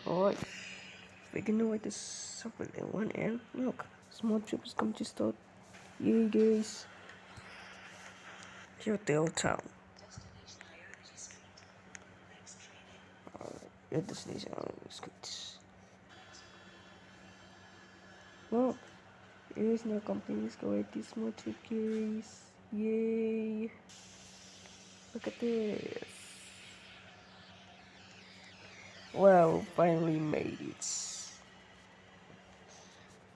Alright, we can know it is something in one end. Look, small trip is come to start. Yay, guys! Hotel town. Your destination is good. Well, here's no companies go at this small trip, guys. Yay! Look at this. Well, finally made it.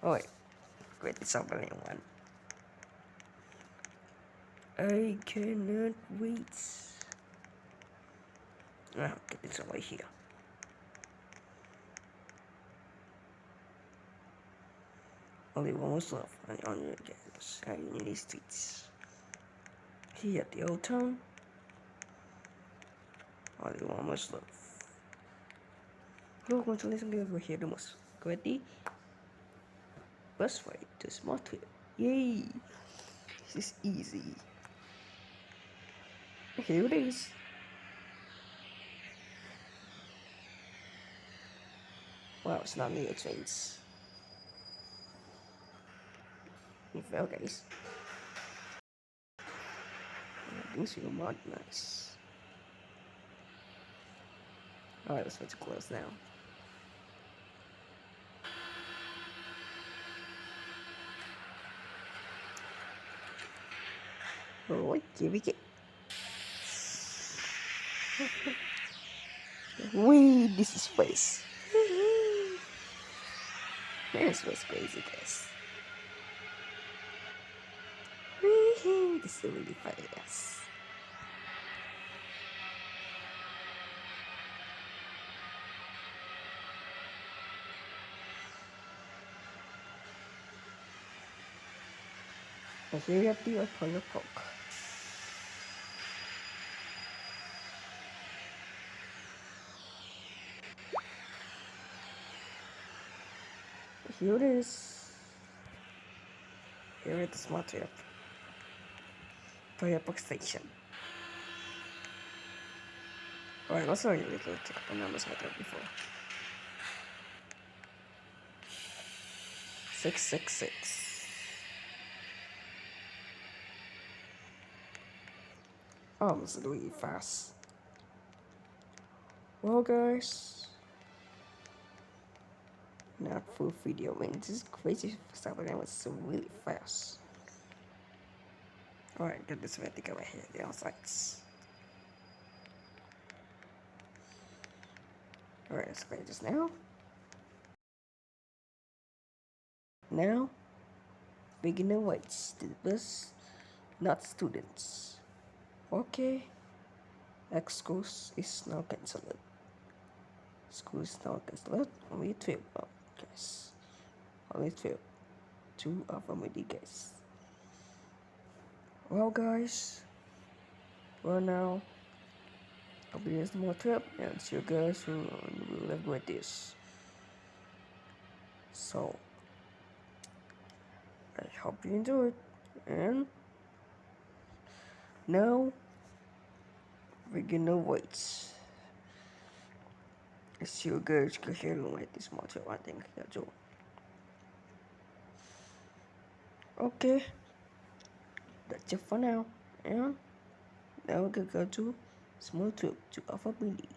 Oh wait, wait, it's something in one. I cannot wait. Ah, okay, it's over here. Only one was left on your games and United States. Here at the old town. Only one was left. We're going to listen to over here the most. Ready? Bus ride to smart trip. Yay! This is easy. Here it is. Wow, it's not near trains. You fell, guys. Things feel more nice. Alright, let's switch close now. Alright, here we go. Wee, this is space. This was crazy, guys. Wee, this is really fast. And here we have the Apollo Park. Here it is. Here at the smart trip. Toya Park Station. Alright, let's already go check up on numbers I did before. 666. Oh, this is really fast. Well, guys, not full video. I mean, this is crazy stuff, but that was so really fast. Alright, get this ready to go ahead. The outsides. Alright, let's play this now. Now, beginner waits to the bus, not students. Okay, next course is now cancelled. School is now cancelled. Only 12, guys. Only 12. 2 alfamidi, guys. Well, guys, well now, I'll be doing more trip and see you guys who will live with this. So, I hope you enjoyed, and now we're gonna wait. I see you guys can hear me with this more trip. I think that's all. Okay, that's it for now, and now we're gonna go to small trip to alfamidi.